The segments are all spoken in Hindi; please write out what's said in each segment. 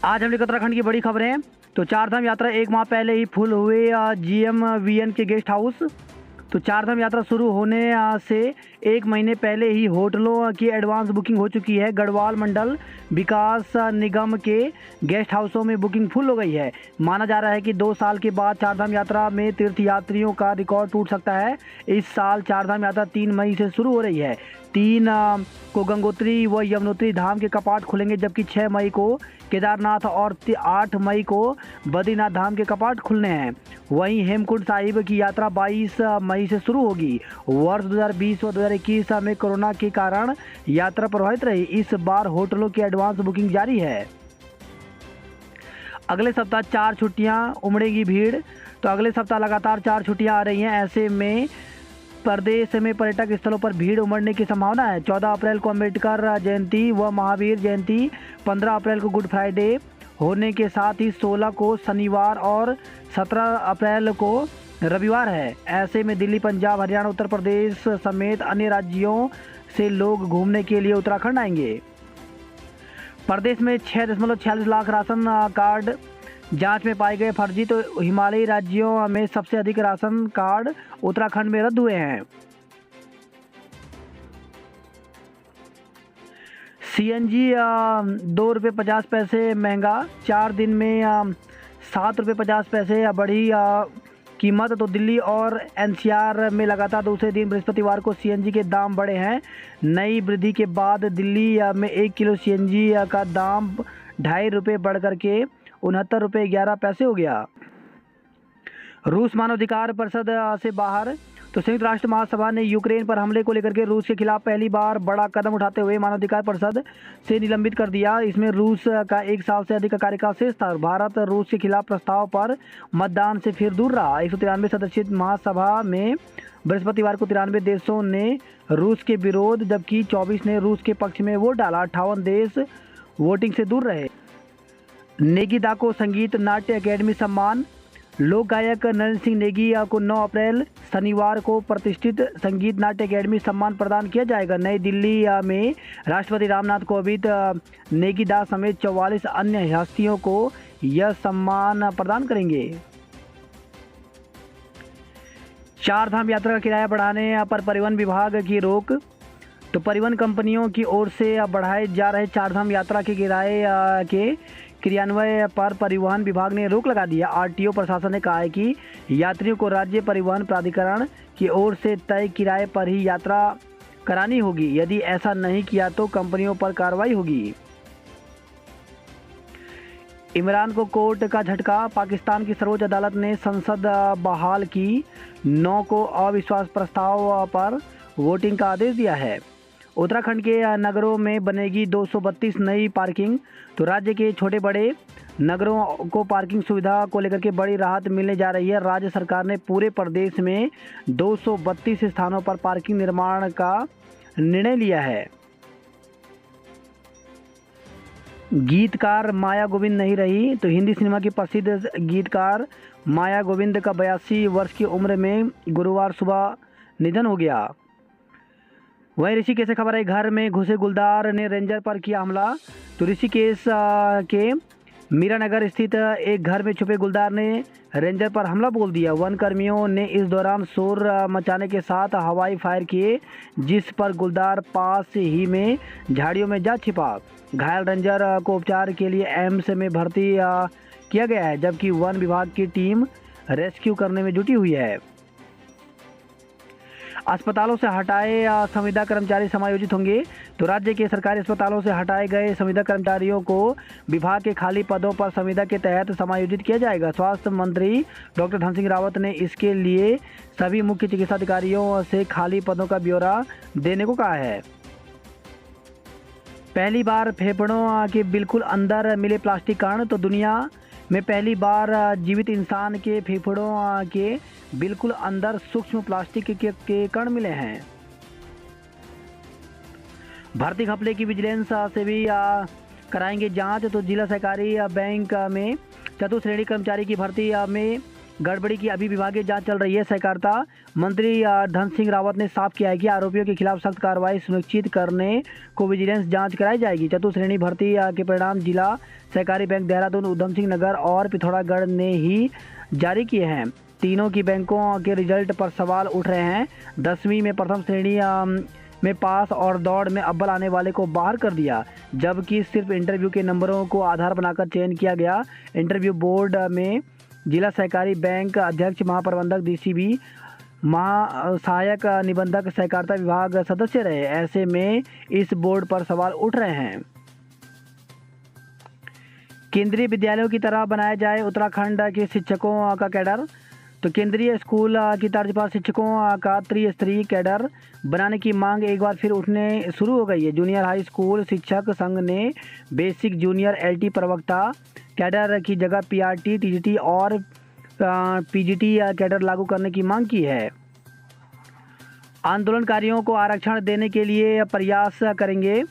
आज हम उत्तराखंड की बड़ी खबरें। तो चारधाम यात्रा एक माह पहले ही फुल हुए GMVN के गेस्ट हाउस। तो चारधाम यात्रा शुरू होने से एक महीने पहले ही होटलों की एडवांस बुकिंग हो चुकी है। गढ़वाल मंडल विकास निगम के गेस्ट हाउसों में बुकिंग फुल हो गई है। माना जा रहा है कि 2 साल के बाद चारधाम यात्रा में तीर्थयात्रियों का रिकॉर्ड टूट सकता है। इस साल चारधाम यात्रा 3 मई से शुरू हो रही है। 3 को गंगोत्री व यमुनोत्री धाम के कपाट खुलेंगे, जबकि 6 मई को केदारनाथ और 8 मई को बद्रीनाथ धाम के कपाट खुलने हैं। वहीं हेमकुंड साहिब की यात्रा 22 मई से शुरू होगी। वर्ष 2020 व 2021 में कोरोना के कारण यात्रा प्रभावित रही। इस बार होटलों की एडवांस बुकिंग जारी है। अगले सप्ताह 4 छुट्टियां उमड़ेगी भीड़। तो अगले सप्ताह लगातार 4 छुट्टियां आ रही हैं। ऐसे में प्रदेश में पर्यटक स्थलों पर भीड़ उमड़ने की संभावना है। 14 अप्रैल को अम्बेडकर जयंती व महावीर जयंती, 15 अप्रैल को गुड फ्राइडे होने के साथ ही 16 को शनिवार और 17 अप्रैल को रविवार है। ऐसे में दिल्ली, पंजाब, हरियाणा, उत्तर प्रदेश समेत अन्य राज्यों से लोग घूमने के लिए उत्तराखंड आएंगे। प्रदेश में 6.46 लाख राशन कार्ड जांच में पाए गए फर्जी। तो हिमालयी राज्यों में सबसे अधिक राशन कार्ड उत्तराखंड में रद्द हुए हैं। CNG 2 रुपये 50 पैसे महंगा, 4 दिन में 7 रुपये 50 पैसे बढ़ी कीमत। तो दिल्ली और NCR में लगातार दूसरे दिन बृहस्पतिवार को CNG के दाम बढ़े हैं। नई वृद्धि के बाद दिल्ली में 1 किलो CNG का दाम 2.5 रुपये बढ़ करके 69 रुपये 11 पैसे हो गया। रूस मानवाधिकार परिषद से बाहर। तो संयुक्त राष्ट्र महासभा ने यूक्रेन पर हमले को लेकर के रूस के खिलाफ पहली बार बड़ा कदम उठाते हुए मानवाधिकार परिषद से निलंबित कर दिया। इसमें रूस का 1 साल से अधिक का कार्यकाल शेष था। भारत रूस के खिलाफ प्रस्ताव पर मतदान से फिर दूर रहा। 193 सदस्यीय महासभा में बृहस्पतिवार को 93 देशों ने रूस के विरोध, जबकि 24 ने रूस के पक्ष में वोट डाला। 58 देश वोटिंग से दूर रहे। नेगी दा को संगीत नाट्य अकेडमी सम्मान। लोक गायक नरेंद्र सिंह नेगी को 9 अप्रैल शनिवार को प्रतिष्ठित संगीत नाट्य अकेडमी सम्मान प्रदान किया जाएगा। नई दिल्ली में राष्ट्रपति रामनाथ कोविंद नेगी दा समेत 44 अन्य हस्तियों को यह सम्मान प्रदान करेंगे। चारधाम यात्रा का किराया बढ़ाने पर परिवहन विभाग की रोक। तो परिवहन कंपनियों की ओर से बढ़ाए जा रहे चारधाम यात्रा के किराए के क्रियान्वयन पर परिवहन विभाग ने रोक लगा दिया। RTO प्रशासन ने कहा है कि यात्रियों को राज्य परिवहन प्राधिकरण की ओर से तय किराए पर ही यात्रा करानी होगी। यदि ऐसा नहीं किया तो कंपनियों पर कार्रवाई होगी। इमरान को कोर्ट का झटका। पाकिस्तान की सर्वोच्च अदालत ने संसद बहाल की। 9 को अविश्वास प्रस्ताव पर वोटिंग का आदेश दिया है। उत्तराखंड के नगरों में बनेगी 232 नई पार्किंग। तो राज्य के छोटे बड़े नगरों को पार्किंग सुविधा को लेकर के बड़ी राहत मिलने जा रही है। राज्य सरकार ने पूरे प्रदेश में 232 स्थानों पर पार्किंग निर्माण का निर्णय लिया है। गीतकार माया गोविंद नहीं रही। तो हिंदी सिनेमा की प्रसिद्ध गीतकार माया गोविंद का 82 वर्ष की उम्र में गुरुवार सुबह निधन हो गया। वहीं ऋषिकेश से खबर है, घर में घुसे गुलदार ने रेंजर पर किया हमला। तो ऋषिकेश के मीरानगर स्थित एक घर में छुपे गुलदार ने रेंजर पर हमला बोल दिया। वन कर्मियों ने इस दौरान शोर मचाने के साथ हवाई फायर किए, जिस पर गुलदार पास ही में झाड़ियों में जा छिपा। घायल रेंजर को उपचार के लिए एम्स में भर्ती किया गया है, जबकि वन विभाग की टीम रेस्क्यू करने में जुटी हुई है। अस्पतालों से हटाए संविदा कर्मचारी समायोजित होंगे। तो राज्य के सरकारी अस्पतालों से हटाए गए संविदा कर्मचारियों को विभाग के खाली पदों पर संविदा के तहत समायोजित किया जाएगा। स्वास्थ्य मंत्री डॉक्टर धन सिंह रावत ने इसके लिए सभी मुख्य चिकित्सा अधिकारियों से खाली पदों का ब्यौरा देने को कहा है। पहली बार फेफड़ों के बिल्कुल अंदर मिले प्लास्टिक कण। तो दुनिया में पहली बार जीवित इंसान के फेफड़ों के बिल्कुल अंदर सूक्ष्म प्लास्टिक के कण मिले हैं। भर्ती घपले की विजिलेंस से भी कराएंगे जांच। तो जिला सहकारी बैंक में चतुर्थ श्रेणी कर्मचारी की भर्ती में गड़बड़ी की अभी विभागीय जांच चल रही है। सहकारिता मंत्री धन सिंह रावत ने साफ किया है कि आरोपियों के खिलाफ सख्त कार्रवाई सुनिश्चित करने को विजिलेंस जांच कराई जाएगी। चतुश्रेणी भर्ती के परिणाम जिला सहकारी बैंक देहरादून, उधम सिंह नगर और पिथौरागढ़ ने ही जारी किए हैं। तीनों की बैंकों के रिजल्ट पर सवाल उठ रहे हैं। 10वीं में प्रथम श्रेणी में पास और दौड़ में अव्वल आने वाले को बाहर कर दिया, जबकि सिर्फ इंटरव्यू के नंबरों को आधार बनाकर चयन किया गया। इंटरव्यू बोर्ड में जिला सहकारी बैंक अध्यक्ष, महाप्रबंधक, डीसीबी, सहायक निबंधक, सहकारिता विभाग सदस्य रहे। ऐसे में इस बोर्ड पर सवाल उठ रहे हैं। केंद्रीय विद्यालयों की तरह बनाया जाए उत्तराखंड के शिक्षकों का कैडर। तो केंद्रीय स्कूल की तर्ज पर शिक्षकों का त्रिस्तरीय कैडर बनाने की मांग एक बार फिर उठने शुरू हो गई है। जूनियर हाई स्कूल शिक्षक संघ ने बेसिक, जूनियर, एलटी प्रवक्ता कैडर की जगह पीआरटी, टीजीटी और पीजीटी कैडर लागू करने की मांग की है। आंदोलनकारियों को आरक्षण देने के लिए प्रयास करेंगे।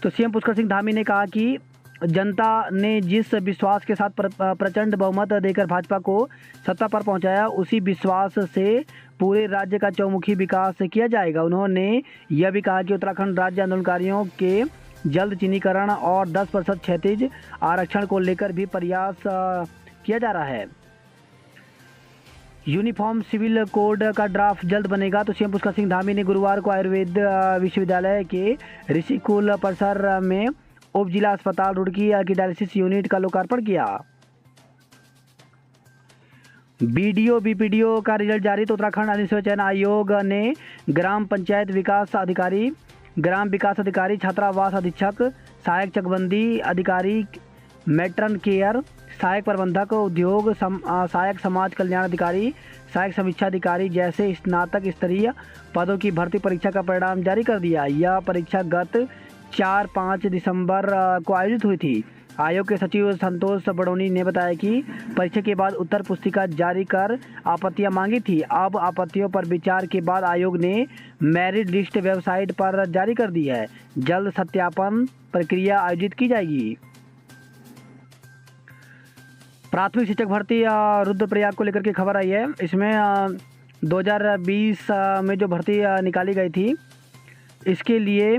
तो सीएम पुष्कर सिंह धामी ने कहा कि जनता ने जिस विश्वास के साथ प्रचंड बहुमत देकर भाजपा को सत्ता पर पहुंचाया, उसी विश्वास से पूरे राज्य का चौमुखी विकास किया जाएगा। उन्होंने यह भी कहा कि उत्तराखंड राज्य आंदोलनकारियों के जल्द चिन्हीकरण और 10% क्षैतिज आरक्षण को लेकर भी प्रयास किया जा रहा है। यूनिफॉर्म सिविल कोड का ड्राफ्ट जल्द बनेगा। तो सीएम पुष्कर सिंह धामी ने गुरुवार को आयुर्वेद विश्वविद्यालय के ऋषिकुल परिसर में उप जिला अस्पताल रुड़की की डायलिसिस यूनिट का लोकार्पण किया। बीडीओ बीपीडीओ का रिजल्ट जारी। तो उत्तराखंड अनुसूचित चयन आयोग ने ग्राम पंचायत विकास अधिकारी, ग्राम विकास अधिकारी, छात्रावास अधीक्षक, सहायक चकबंदी अधिकारी, मैट्रन केयर, सहायक प्रबंधक, उद्योग सहायक समाज कल्याण अधिकारी, सहायक समीक्षा अधिकारी जैसे स्नातक स्तरीय पदों की भर्ती परीक्षा का परिणाम जारी कर दिया। यह परीक्षा गत 4-5 दिसंबर को आयोजित हुई थी। आयोग के सचिव संतोष बड़ोनी ने बताया कि परीक्षा के बाद उत्तर पुस्तिका जारी कर आपत्तियां मांगी थी। अब आपत्तियों पर विचार के बाद आयोग ने मेरिट लिस्ट वेबसाइट पर जारी कर दी है। जल्द सत्यापन प्रक्रिया आयोजित की जाएगी। प्राथमिक शिक्षक भर्ती रुद्रप्रयाग को लेकर के खबर आई है। इसमें 2020 में जो भर्ती निकाली गई थी, इसके लिए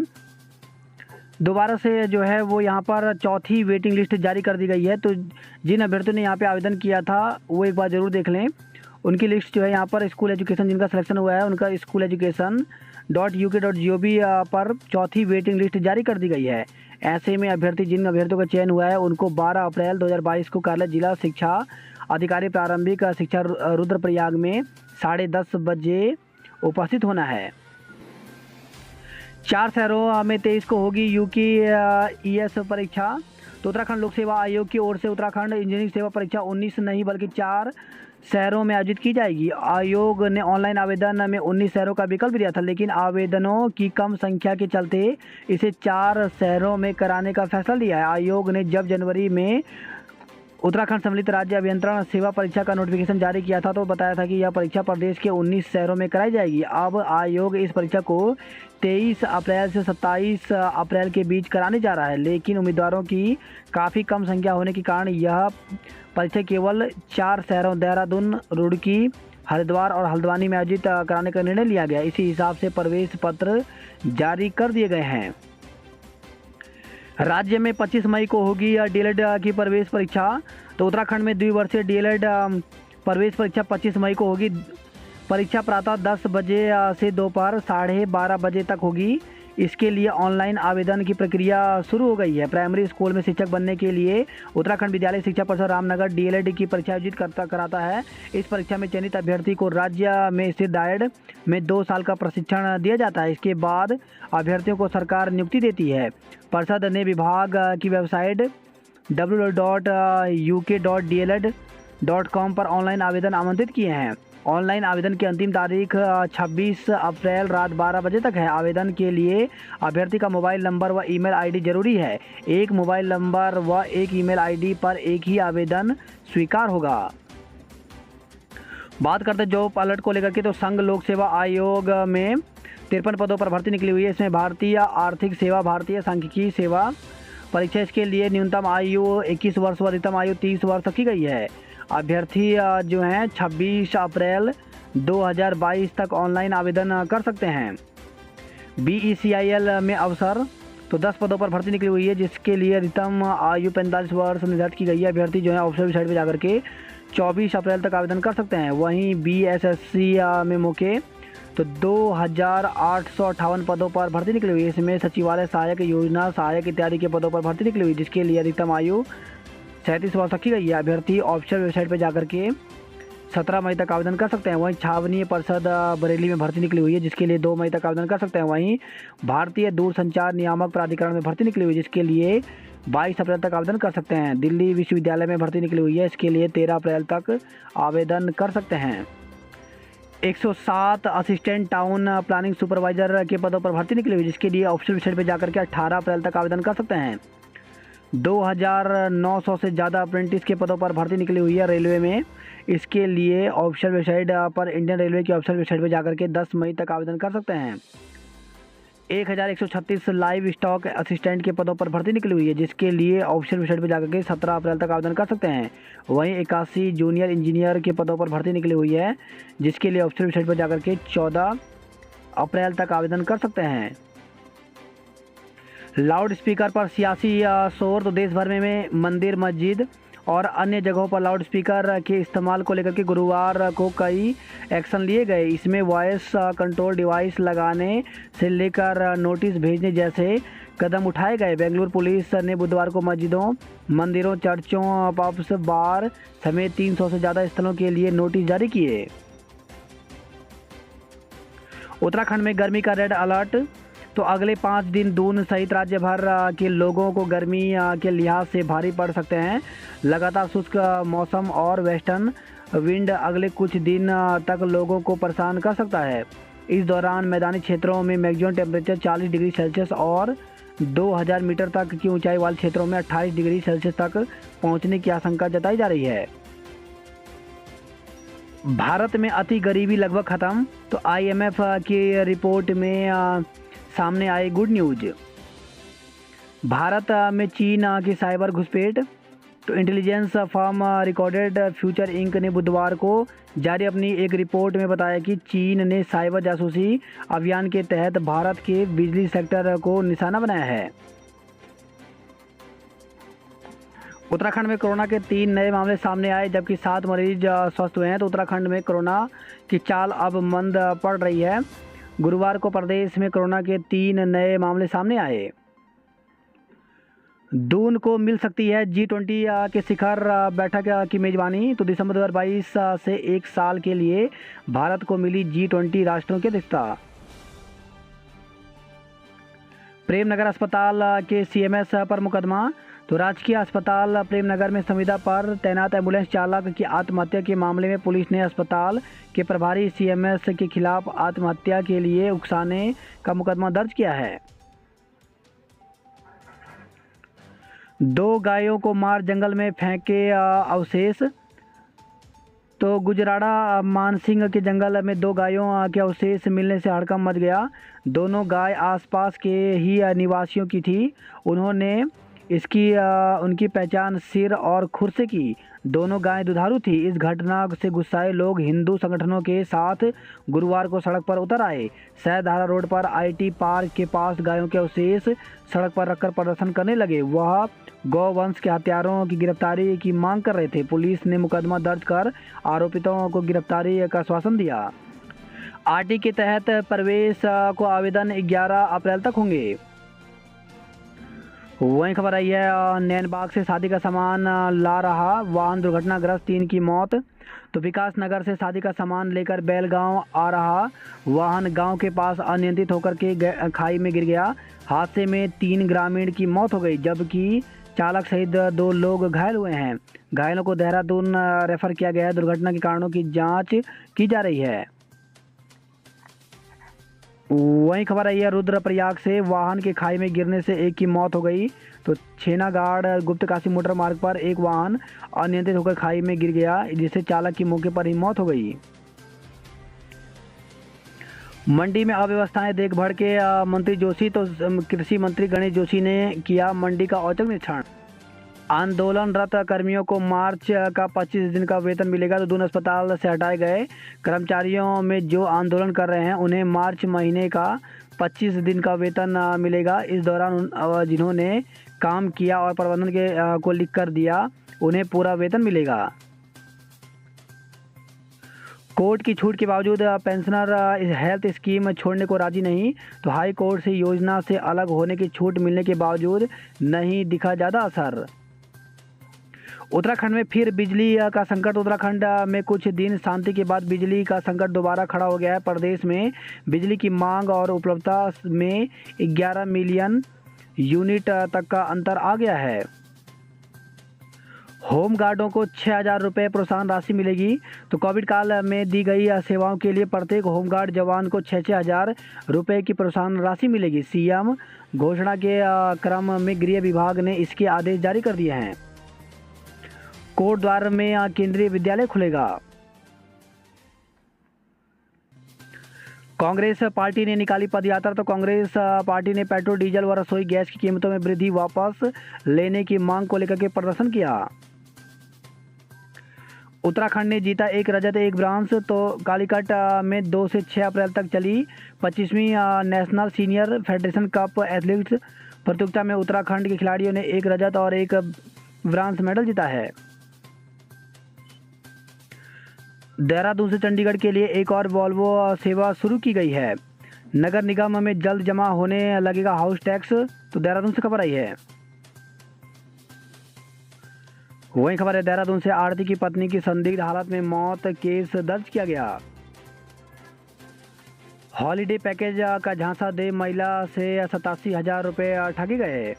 दोबारा से जो है वो यहाँ पर चौथी वेटिंग लिस्ट जारी कर दी गई है। तो जिन अभ्यर्थियों ने यहाँ पे आवेदन किया था वो एक बार ज़रूर देख लें। उनकी लिस्ट जो है यहाँ पर स्कूल एजुकेशन जिनका सिलेक्शन हुआ है, उनका स्कूल education.uk.gov पर चौथी वेटिंग लिस्ट जारी कर दी गई है। ऐसे में जिन अभ्यर्थियों का चयन हुआ है उनको 12 अप्रैल 2022 को कार्यालय जिला शिक्षा अधिकारी प्रारंभिक शिक्षा रुद्रप्रयाग में 10:30 बजे उपस्थित होना है। 4 शहरों में 23 को होगी यूके परीक्षा। तो उत्तराखंड लोक सेवा आयोग की ओर से उत्तराखंड इंजीनियरिंग सेवा परीक्षा 19 नहीं बल्कि 4 शहरों में आयोजित की जाएगी। आयोग ने ऑनलाइन आवेदन में 19 शहरों का विकल्प दिया था, लेकिन आवेदनों की कम संख्या के चलते इसे 4 शहरों में कराने का फैसला लिया है। आयोग ने जब जनवरी में उत्तराखंड सम्मिलित राज्य अभियंत्रण सेवा परीक्षा का नोटिफिकेशन जारी किया था तो बताया था कि यह परीक्षा प्रदेश के 19 शहरों में कराई जाएगी। अब आयोग इस परीक्षा को 23 अप्रैल से 27 अप्रैल के बीच कराने जा रहा है, लेकिन उम्मीदवारों की काफ़ी कम संख्या होने के कारण यह परीक्षा केवल 4 शहरों देहरादून, रुड़की, हरिद्वार और हल्द्वानी में आयोजित कराने का निर्णय लिया गया। इसी हिसाब से प्रवेश पत्र जारी कर दिए गए हैं। राज्य में 25 मई को होगी डीएलएड की प्रवेश परीक्षा। तो उत्तराखंड में द्विवर्षीय डीएलएड प्रवेश परीक्षा 25 मई को होगी। परीक्षा प्रातः 10 बजे से दोपहर 12:30 बजे तक होगी। इसके लिए ऑनलाइन आवेदन की प्रक्रिया शुरू हो गई है। प्राइमरी स्कूल में शिक्षक बनने के लिए उत्तराखंड विद्यालय शिक्षा परिषद रामनगर डीएलएड की परीक्षा आयोजित कराता है। इस परीक्षा में चयनित अभ्यर्थी को राज्य में स्थित डायड में 2 साल का प्रशिक्षण दिया जाता है। इसके बाद अभ्यर्थियों को सरकार नियुक्ति देती है। परिषद ने विभाग की वेबसाइट www.uk.dled.com पर ऑनलाइन आवेदन आमंत्रित किए हैं। ऑनलाइन आवेदन की अंतिम तारीख 26 अप्रैल रात 12 बजे तक है। आवेदन के लिए अभ्यर्थी का मोबाइल नंबर व ईमेल आईडी जरूरी है। एक मोबाइल नंबर व एक ईमेल आईडी पर एक ही आवेदन स्वीकार होगा। बात करते हैं जॉब अलर्ट को लेकर के, तो संघ लोक सेवा आयोग में 53 पदों पर भर्ती निकली हुई है। इसमें भारतीय आर्थिक सेवा, भारतीय सांख्यिकी सेवा परीक्षा, इसके लिए न्यूनतम आयु 21 वर्ष व अधिकतम आयु 30 वर्ष रखी गई है। अभ्यर्थी जो हैं 26 अप्रैल 2022 तक ऑनलाइन आवेदन कर सकते हैं। BECIL में अवसर तो 10 पदों पर भर्ती निकली हुई है, जिसके लिए अधिकतम आयु 45 वर्ष निर्धारित की गई है। अभ्यर्थी जो है ऑफिशियल वेबसाइट पर जाकर के 24 अप्रैल तक आवेदन कर सकते हैं। वहीं BSSC में मौके तो 2858 पदों पर भर्ती निकली हुई है। इसमें सचिवालय सहायक, योजना सहायक इत्यादि के पदों पर भर्ती निकली हुई है, जिसके लिए अधिकतम आयु 37 वर्ष रखी गई है। अभ्यर्थी ऑफिशियल वेबसाइट पर जाकर के 17 मई तक आवेदन कर सकते हैं। वहीं छावनी परिषद बरेली में भर्ती निकली हुई है, जिसके लिए 2 मई तक आवेदन कर सकते हैं। वहीं भारतीय दूरसंचार नियामक प्राधिकरण में भर्ती निकली हुई है, जिसके लिए 22 अप्रैल तक आवेदन कर सकते हैं। दिल्ली विश्वविद्यालय में भर्ती निकली हुई है, इसके लिए 13 अप्रैल तक आवेदन कर सकते हैं। 107 असिस्टेंट टाउन प्लानिंग सुपरवाइजर के पदों पर भर्ती निकली हुई है, जिसके लिए ऑफिशियल वेबसाइट पर जाकर के 18 अप्रैल तक आवेदन कर सकते हैं। 2900 से ज़्यादा अप्रेंटिस के पदों पर भर्ती निकली हुई है रेलवे में। इसके लिए ऑफिशियल वेबसाइट पर इंडियन रेलवे की ऑफिशियल वेबसाइट पर जाकर के 10 मई तक आवेदन कर सकते हैं। 1136 लाइव स्टॉक असिस्टेंट के पदों पर भर्ती निकली हुई है, जिसके लिए ऑफिशियल वेबसाइट पर जाकर के 17 अप्रैल तक आवेदन कर सकते हैं। वहीं 81 जूनियर इंजीनियर के पदों पर भर्ती निकली हुई है, जिसके लिए ऑफिशियल वेबसाइट पर जाकर के 14 अप्रैल तक आवेदन कर सकते हैं। लाउड स्पीकर पर सियासी शोर तो देश भर में मंदिर, मस्जिद और अन्य जगहों पर लाउड स्पीकर के इस्तेमाल को लेकर के गुरुवार को कई एक्शन लिए गए। इसमें वॉइस कंट्रोल डिवाइस लगाने से लेकर नोटिस भेजने जैसे कदम उठाए गए। बेंगलुरु पुलिस ने बुधवार को मस्जिदों, मंदिरों, चर्चों, पब्स, बार समेत 300 से ज़्यादा स्थलों के लिए नोटिस जारी किए। उत्तराखंड में गर्मी का रेड अलर्ट तो अगले 5 दिन दून सहित राज्य भर के लोगों को गर्मी के लिहाज से भारी पड़ सकते हैं। लगातार शुष्क मौसम और वेस्टर्न विंड अगले कुछ दिन तक लोगों को परेशान कर सकता है। इस दौरान मैदानी क्षेत्रों में मैक्सिमम टेम्परेचर 40 डिग्री सेल्सियस और 2000 मीटर तक की ऊंचाई वाले क्षेत्रों में 28 डिग्री सेल्सियस तक पहुंचने की आशंका जताई जा रही है। भारत में अति गरीबी लगभग खत्म तो IMF की रिपोर्ट में सामने आई गुड न्यूज। भारत में चीन की साइबर घुसपैठ तो intelligence firm recorded future inc ने बुधवार को जारी अपनी एक रिपोर्ट में बताया कि चीन ने साइबर जासूसी अभियान के तहत भारत के बिजली सेक्टर को निशाना बनाया है। उत्तराखंड में कोरोना के 3 नए मामले सामने आए, जबकि 7 मरीज स्वस्थ हुए हैं। तो उत्तराखंड में कोरोना की चाल अब मंद पड़ रही है। गुरुवार को प्रदेश में कोरोना के 3 नए मामले सामने आए। दून को मिल सकती है G20 के शिखर बैठक की मेजबानी। तो दिसंबर 2022 से 1 साल के लिए भारत को मिली G20 राष्ट्रों की अध्यक्षता। प्रेमनगर अस्पताल के CMS पर मुकदमा तो राजकीय अस्पताल प्रेमनगर में संविदा पर तैनात एम्बुलेंस चालक की आत्महत्या के मामले में पुलिस ने अस्पताल के प्रभारी CMS के खिलाफ आत्महत्या के लिए उकसाने का मुकदमा दर्ज किया है। 2 गायों को मार जंगल में फेंके अवशेष तो गुजराड़ा मानसिंह के जंगल में 2 गायों के अवशेष मिलने से हड़कंप मच गया। दोनों गाय आसपास के ही निवासियों की थी। उनकी पहचान सिर और खुर से की। दोनों गायें दुधारू थी। इस घटना से गुस्साए लोग हिंदू संगठनों के साथ गुरुवार को सड़क पर उतर आए। सैधारा रोड पर IT पार्क के पास गायों के अवशेष सड़क पर रखकर प्रदर्शन करने लगे। वह गौवंश के हत्यारों की गिरफ्तारी की मांग कर रहे थे। पुलिस ने मुकदमा दर्ज कर आरोपितों को गिरफ्तारी का आश्वासन दिया। RT के तहत प्रवेश को आवेदन 11 अप्रैल तक होंगे। वहीं खबर आई है नैनबाग से शादी का सामान ला रहा वाहन दुर्घटनाग्रस्त 3 की मौत। तो विकास नगर से शादी का सामान लेकर बेलगांव आ रहा वाहन गांव के पास अनियंत्रित होकर के खाई में गिर गया। हादसे में 3 ग्रामीण की मौत हो गई, जबकि चालक सहित 2 लोग घायल हुए हैं। घायलों को देहरादून रेफर किया गया है। दुर्घटना के कारणों की जांच की जा रही है। वहीं खबर आई है रुद्रप्रयाग से वाहन के खाई में गिरने से 1 की मौत हो गई। तो छेनागाड़ गुप्तकाशी मोटर मार्ग पर एक वाहन अनियंत्रित होकर खाई में गिर गया, जिससे चालक की मौके पर ही मौत हो गई। मंडी में अव्यवस्थाएं देख भड़के मंत्री जोशी तो कृषि मंत्री गणेश जोशी ने किया मंडी का औचक निरीक्षण। आंदोलनरत कर्मियों को मार्च का 25 दिन का वेतन मिलेगा। तो दून अस्पताल से हटाए गए कर्मचारियों में जो आंदोलन कर रहे हैं उन्हें मार्च महीने का 25 दिन का वेतन मिलेगा। इस दौरान जिन्होंने काम किया और प्रबंधन के को लिख कर दिया उन्हें पूरा वेतन मिलेगा। कोर्ट की छूट के बावजूद पेंशनर हेल्थ स्कीम छोड़ने को राजी नहीं। तो हाई कोर्ट से योजना से अलग होने की छूट मिलने के बावजूद नहीं दिखा ज़्यादा असर। उत्तराखंड में फिर बिजली का संकट। उत्तराखंड में कुछ दिन शांति के बाद बिजली का संकट दोबारा खड़ा हो गया है। प्रदेश में बिजली की मांग और उपलब्धता में 11 मिलियन यूनिट तक का अंतर आ गया है। होमगार्डों को 6,000 रुपये प्रोत्साहन राशि मिलेगी। तो कोविड काल में दी गई सेवाओं के लिए प्रत्येक होमगार्ड जवान को 6,000 रुपये की प्रोत्साहन राशि मिलेगी। सीएम घोषणा के क्रम में गृह विभाग ने इसके आदेश जारी कर दिए हैं। कोटद्वार में केंद्रीय विद्यालय खुलेगा। कांग्रेस पार्टी ने निकाली पदयात्रा। तो कांग्रेस पार्टी ने पेट्रोल डीजल व रसोई गैस की कीमतों में वृद्धि वापस लेने की मांग को लेकर के प्रदर्शन किया। उत्तराखंड ने जीता 1 रजत 1 ब्रांज। तो कालीकट में 2 से 6 अप्रैल तक चली 25वीं national senior federation cup athletics प्रतियोगिता में उत्तराखंड के खिलाड़ियों ने 1 रजत और 1 ब्रांज मेडल जीता है। देहरादून से चंडीगढ़ के लिए एक और वॉल्वो सेवा शुरू की गई है। नगर निगम में जल्द जमा होने लगेगा हाउस टैक्स। तो देहरादून से खबर आई है। वही खबर है देहरादून से आढ़ती की पत्नी की संदिग्ध हालत में मौत केस दर्ज किया गया। हॉलीडे पैकेज का झांसा दे महिला से 87,000 रुपये ठगे गए।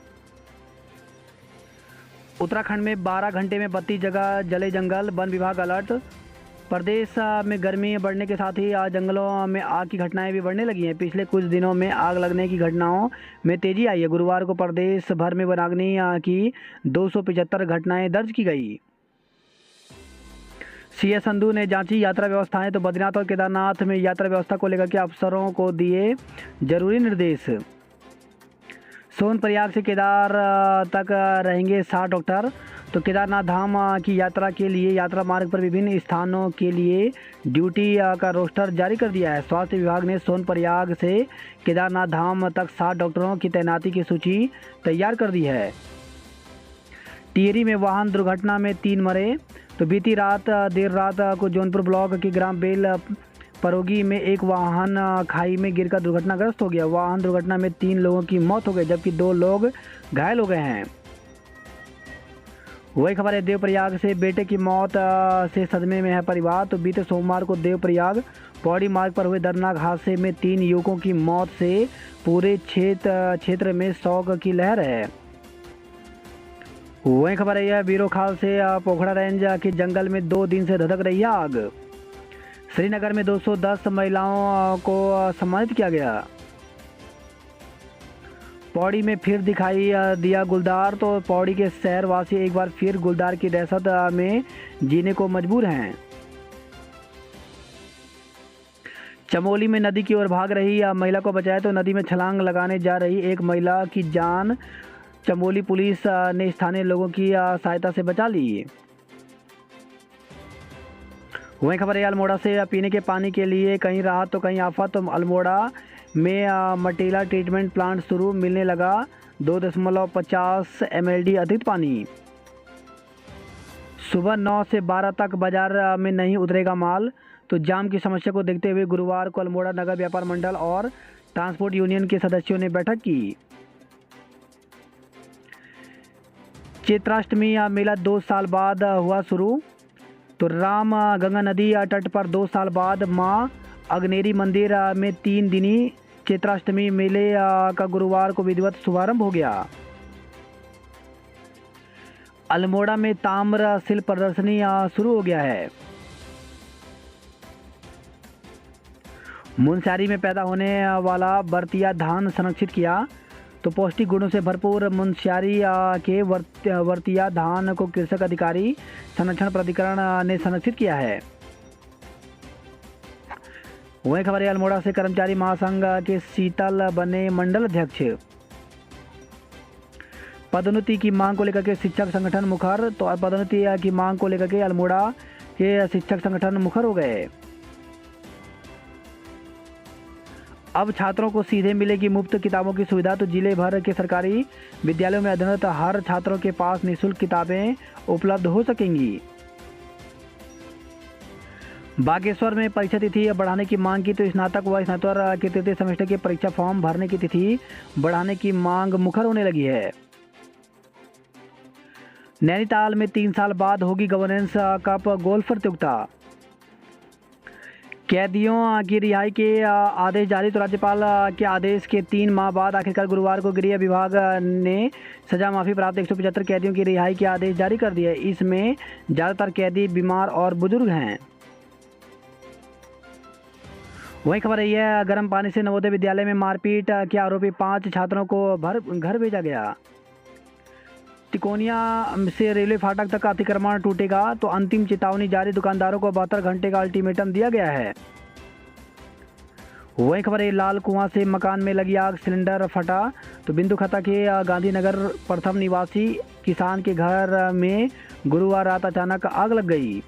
उत्तराखंड में 12 घंटे में 32 जगह जले जंगल, वन विभाग अलर्ट। प्रदेश में गर्मी बढ़ने के साथ ही जंगलों में आग की घटनाएं भी बढ़ने लगी हैं। पिछले कुछ दिनों में आग लगने की घटनाओं में तेजी आई है। गुरुवार को प्रदेश भर में वनाग्नि की 275 घटनाएं दर्ज की गई। सीएस संधू ने जांची यात्रा व्यवस्थाएं। तो बद्रीनाथ और केदारनाथ में यात्रा व्यवस्था को लेकर के अफसरों को दिए जरूरी निर्देश। सोनप्रयाग से केदार तक रहेंगे 60 डॉक्टर। तो केदारनाथ धाम की यात्रा के लिए यात्रा मार्ग पर विभिन्न स्थानों के लिए ड्यूटी का रोस्टर जारी कर दिया है। स्वास्थ्य विभाग ने सोनप्रयाग से केदारनाथ धाम तक 60 डॉक्टरों की तैनाती की सूची तैयार कर दी है। टिहरी में वाहन दुर्घटना में 3 मरे। तो बीती रात देर रात को जौनपुर ब्लॉक के ग्राम बेल परोगी में एक वाहन खाई में गिरकर दुर्घटनाग्रस्त हो गया। वाहन दुर्घटना में 3 लोगों की मौत हो गई जबकि 2 लोग घायल हो गए हैं। वही खबर है देवप्रयाग से बेटे की मौत से सदमे में है परिवार। तो बीते सोमवार को देवप्रयाग पौड़ी मार्ग पर हुए दर्दनाक हादसे में 3 युवकों की मौत से पूरे क्षेत्र में शोक की लहर है। वही खबर है बीरोखाल से पोखड़ा रेंज के जंगल में 2 दिन से धधक रही है आग। श्रीनगर में 210 महिलाओं को सम्मानित किया गया। पौड़ी में फिर दिखाई दिया गुलदार। तो पौड़ी के शहरवासी एक बार फिर गुलदार की दहशत में जीने को मजबूर हैं। चमोली में नदी की ओर भाग रही महिला को बचाया। तो नदी में छलांग लगाने जा रही एक महिला की जान चमोली पुलिस ने स्थानीय लोगों की सहायता से बचा ली। वहीं खबर है अल्मोड़ा से पीने के पानी के लिए कहीं राहत तो कहीं आफत। तो अल्मोड़ा में मटेला ट्रीटमेंट प्लांट शुरू, मिलने लगा 2.50 MLD अतिरिक्त पानी। सुबह 9 से 12 तक बाजार में नहीं उतरेगा माल। तो जाम की समस्या को देखते हुए गुरुवार को अल्मोड़ा नगर व्यापार मंडल और ट्रांसपोर्ट यूनियन के सदस्यों ने बैठक की। चैत्राष्टमी मेला 2 साल बाद हुआ शुरू। तो राम गंगा नदी तट पर 2 साल बाद मां अग्नेरी मंदिर में 3 दिनी चैत्राष्टमी मेले का गुरुवार को विधिवत शुभारंभ हो गया। अल्मोड़ा में ताम्र शिल्प प्रदर्शनी शुरू हो गया है। मुनस्यारी में पैदा होने वाला बर्तिया धान संरक्षित किया। तो पौष्टिक गुणों से भरपूर मुनस्यारी के वर्तिया धान को कृषक अधिकारी संरक्षण प्राधिकरण ने संरक्षित किया है। वहीं खबर है अल्मोड़ा से कर्मचारी महासंघ के शीतल बने मंडल अध्यक्ष। पदोन्नति की मांग को लेकर के शिक्षक संगठन मुखर। तो पदोन्नति की मांग को लेकर के अल्मोड़ा के शिक्षक संगठन मुखर हो गए। अब छात्रों को सीधे मिलेगी मुफ्त किताबों की सुविधा। तो जिले भर के सरकारी विद्यालयों में अध्ययनरत हर छात्रों के पास निःशुल्क किताबें उपलब्ध हो सकेंगी। बागेश्वर में परीक्षा तिथि बढ़ाने की मांग की। तो स्नातक व स्नातकोत्तर के तृतीय सेमेस्टर के परीक्षा फॉर्म भरने की तिथि बढ़ाने की मांग मुखर होने लगी है। नैनीताल में 3 साल बाद होगी गवर्नेंस कप गोल्फ प्रतियोगिता। कैदियों की रिहाई के आदेश जारी। तो राज्यपाल के आदेश के 3 माह बाद आखिरकार गुरुवार को गृह विभाग ने सजा माफ़ी प्राप्त 175 कैदियों की रिहाई के आदेश जारी कर दिए। इसमें ज़्यादातर कैदी बीमार और बुजुर्ग हैं। वही खबर रही है, गर्म पानी से नवोदय विद्यालय में मारपीट के आरोपी 5 छात्रों को घर भेजा गया। तिकोनिया से रेलवे फाटक तक अतिक्रमण टूटेगा। तो अंतिम चेतावनी जारी। दुकानदारों को 72 घंटे का अल्टीमेटम दिया गया है। वही खबर है, लाल कुआं से मकान में लगी आग, सिलेंडर फटा। तो बिंदु खता के गांधीनगर प्रथम निवासी किसान के घर में गुरुवार रात अचानक आग लग गई।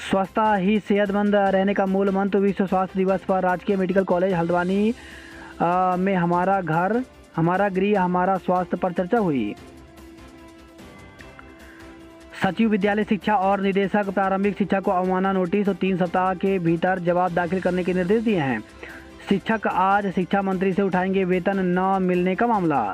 स्वच्छता ही सेहतमंद रहने का मूल मंत्र। विश्व स्वास्थ्य दिवस पर राजकीय मेडिकल कॉलेज हल्द्वानी में हमारा घर हमारा गृह हमारा स्वास्थ्य पर चर्चा हुई। सचिव विद्यालय शिक्षा और निदेशक प्रारंभिक शिक्षा को अवमानना नोटिस और 3 सप्ताह के भीतर जवाब दाखिल करने के निर्देश दिए हैं। शिक्षक आज शिक्षा मंत्री से उठाएंगे वेतन न मिलने का मामला।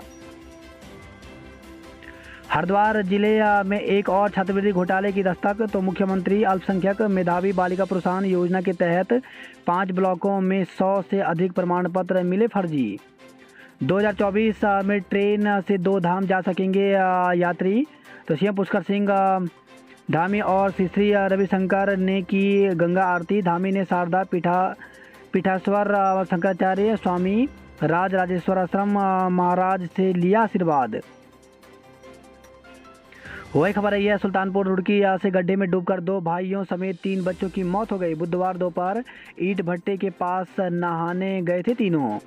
हरिद्वार जिले में एक और छात्रवृत्ति घोटाले की दस्तक। तो मुख्यमंत्री अल्पसंख्यक मेधावी बालिका प्रोत्साहन योजना के तहत 5 ब्लॉकों में 100 से अधिक प्रमाण पत्र मिले फर्जी। 2024 में ट्रेन से 2 धाम जा सकेंगे यात्री। तो सीएम पुष्कर सिंह धामी और श्री रविशंकर ने की गंगा आरती। धामी ने शारदा पीठाश्वर शंकराचार्य स्वामी राज राजेश्वर आश्रम महाराज से लिया आशीर्वाद। वही खबर है, सुल्तानपुर रुड़की से गड्ढे में डूबकर 2 भाइयों समेत 3 बच्चों की मौत हो गई। बुधवार दोपहर ईंट भट्टे के पास नहाने गए थे तीनों।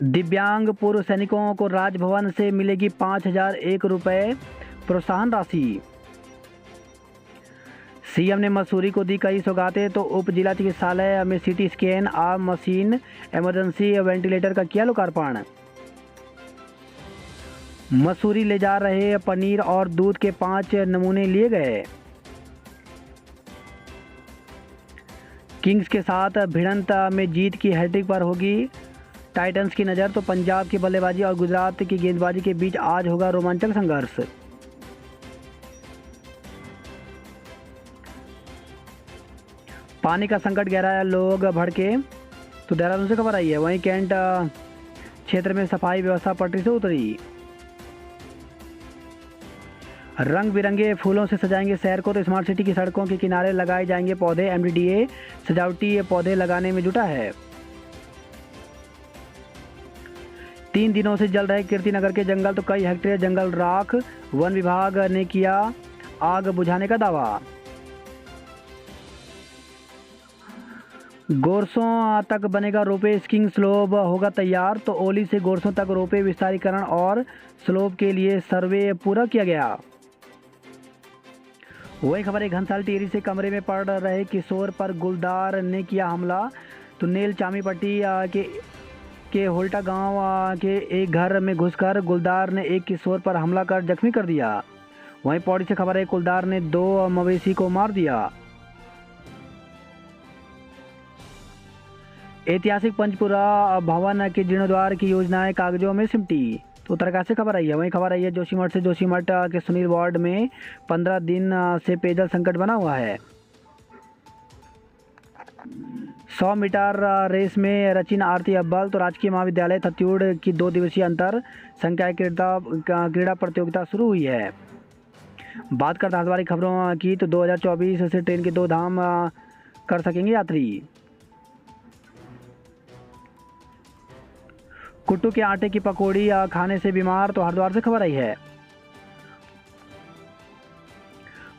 दिव्यांग पूर्व सैनिकों को राजभवन से मिलेगी 5,001 रुपये प्रोत्साहन राशि। सीएम ने मसूरी को दी कई सौगातें। तो उप जिला चिकित्सालय में CT scan arm machine emergency ventilator का किया लोकार्पण। मसूरी ले जा रहे पनीर और दूध के 5 नमूने लिए गए। किंग्स के साथ भिड़ंत में जीत की हैट्रिक पर होगी टाइटंस की नज़र। तो पंजाब की बल्लेबाजी और गुजरात की गेंदबाजी के बीच आज होगा रोमांचक संघर्ष। पानी का संकट गहराया, लोग भड़के। तो देहरादून से खबर आई है। वहीं कैंट क्षेत्र में सफाई व्यवस्था पटरी से उतरी। रंग बिरंगे फूलों से सजाएंगे शहर को। तो स्मार्ट सिटी की सड़कों के किनारे लगाए जाएंगे पौधे। एमडीडीए सजावटी पौधे लगाने में जुटा है। 3 दिनों से जल रहे कीर्तिनगर के जंगल। तो कई हेक्टेयर जंगल राख। वन विभाग ने किया आग बुझाने का दावा। गोरसों तक बनेगा रोपवे, स्कीइंग स्लोप होगा तैयार। तो ओली से गोरसों तक रोपवे विस्तारीकरण और स्लोप के लिए सर्वे पूरा किया गया। वही खबर है, घनसाल टिहरी से कमरे में पड़ रहे किशोर पर गुलदार ने किया हमला। तो नेल चामीपट्टी के होल्टा गांव के एक घर में घुसकर गुलदार ने एक किशोर पर हमला कर जख्मी कर दिया। वहीं पौड़ी से खबर है, गुलदार ने 2 मवेशी को मार दिया। ऐतिहासिक पंचपुरा भवन के जीर्णोद्वार की योजनाएं कागजों में सिमटी। तो उत्तरकाशी से खबर आई है। वहीं खबर आई है, जोशीमठ से जोशीमठ के सुनील वार्ड में 15 दिन से पेयजल संकट बना हुआ है। 100 मीटर रेस में रचिन आरती अव्वल। तो राजकीय महाविद्यालय थत्यूड़ की 2 दिवसीय अंतर संख्या क्रीड़ा प्रतियोगिता शुरू हुई है। बात करते हैं हल्द्वानी खबरों की। तो 2024 से ट्रेन के 2 धाम कर सकेंगे यात्री। कुट्टू के आटे की पकौड़ी खाने से बीमार। तो हरिद्वार से खबर आई है।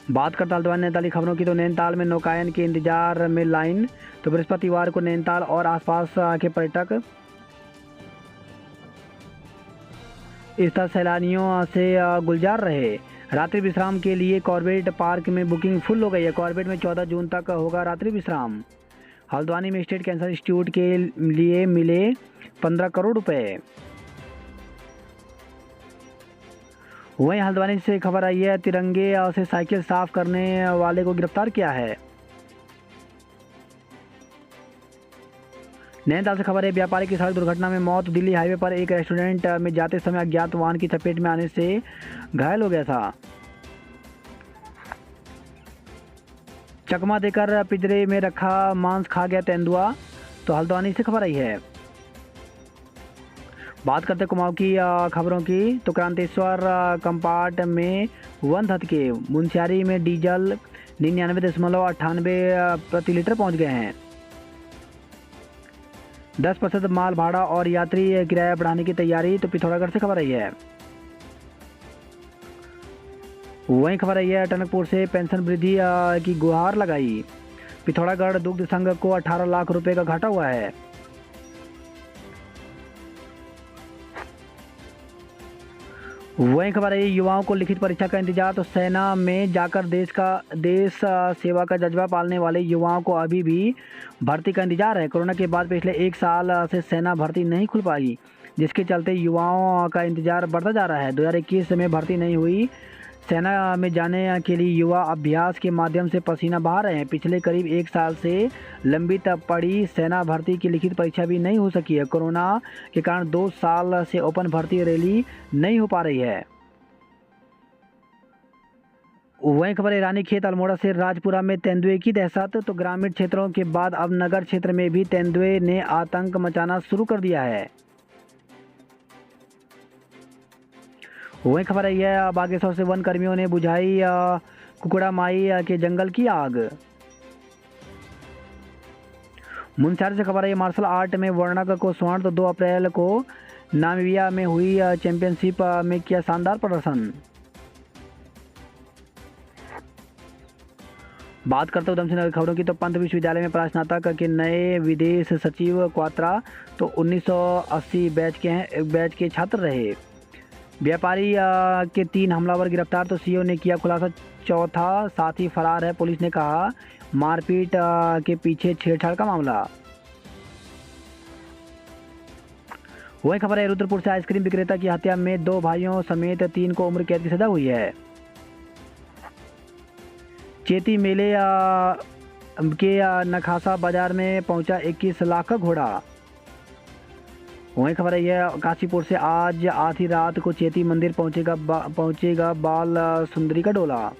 बात करते हल्द्वानी नैनीताल की खबरों की, तो नैनीताल में नौकायन के इंतजार में लाइन। तो बृहस्पतिवार को नैनीताल और आसपास के पर्यटक इस तरह सैलानियों से गुलजार रहे। रात्रि विश्राम के लिए कॉर्बेट पार्क में बुकिंग फुल हो गई है। कॉर्बेट में 14 जून तक होगा रात्रि विश्राम। हल्द्वानी में स्टेट कैंसर इंस्टीट्यूट के लिए मिले 15 करोड़ रुपए। वहीं हल्द्वानी से खबर आई है, तिरंगे से साइकिल साफ करने वाले को गिरफ्तार किया है। नैनीताल से खबर है, व्यापारी की सड़क दुर्घटना में मौत। दिल्ली हाईवे पर एक रेस्टोरेंट में जाते समय अज्ञात वाहन की चपेट में आने से घायल हो गया था। चकमा देकर पिंजरे में रखा मांस खा गया तेंदुआ। तो हल्द्वानी से खबर आई है। बात करते कुमाऊं की खबरों की, तो क्रांतेश्वर कंपार्ट में वन धतके। मुनस्यारी में डीजल 99.98 प्रति लीटर पहुंच गए हैं। 10% माल भाड़ा और यात्री किराया बढ़ाने की तैयारी। तो पिथौरागढ़ से खबर आई है। वहीं खबर आई है, टनकपुर से पेंशन वृद्धि की गुहार लगाई। पिथौरागढ़ दुग्ध संघ को 18 लाख रुपए का घाटा हुआ है। वहीं खबर है, युवाओं को लिखित परीक्षा का इंतजार। तो सेना में जाकर देश सेवा का जज्बा पालने वाले युवाओं को अभी भी भर्ती का इंतजार है। कोरोना के बाद पिछले 1 साल से सेना भर्ती नहीं खुल पाई, जिसके चलते युवाओं का इंतजार बढ़ता जा रहा है। 2021 में भर्ती नहीं हुई सेना में जाने के लिए युवा अभ्यास के माध्यम से पसीना बहा रहे हैं। पिछले करीब 1 साल से लंबित पड़ी सेना भर्ती की लिखित परीक्षा भी नहीं हो सकी है। कोरोना के कारण 2 साल से ओपन भर्ती रैली नहीं हो पा रही है। वहीं खबर है, रानीखेत अल्मोड़ा से राजपुरा में तेंदुए की दहशत। तो ग्रामीण क्षेत्रों के बाद अब नगर क्षेत्र में भी तेंदुए ने आतंक मचाना शुरू कर दिया है। वहीं खबर आई है, बागेश्वर से वन कर्मियों ने बुझाई कुकुड़ा माई के जंगल की आग। मुनस्यारी से खबर है, मार्शल आर्ट में वर्णक को स्वर्ण। तो 2 अप्रैल को नामीबिया में हुई चैंपियनशिप में किया शानदार प्रदर्शन। बात करते हैं उधमसिंह नगर की खबरों की, तो पंत विश्वविद्यालय में प्रास्नातक के नए विदेश सचिव क्वात्रा। तो 1980 बैच के छात्र रहे। व्यापारी के 3 हमलावर गिरफ्तार। तो सीओ ने किया खुलासा, चौथा साथी फरार है। पुलिस ने कहा मारपीट के पीछे छेड़छाड़ का मामला। वही खबर है, रुद्रपुर से आइसक्रीम विक्रेता की हत्या में 2 भाइयों समेत 3 को उम्र कैद की सजा हुई है। चेती मेले के नखासा बाजार में पहुंचा 21 लाख का घोड़ा। वहीं खबर है, काशीपुर से आज आधी रात को चेती मंदिर पहुंचेगा बाल सुंदरी का डोला।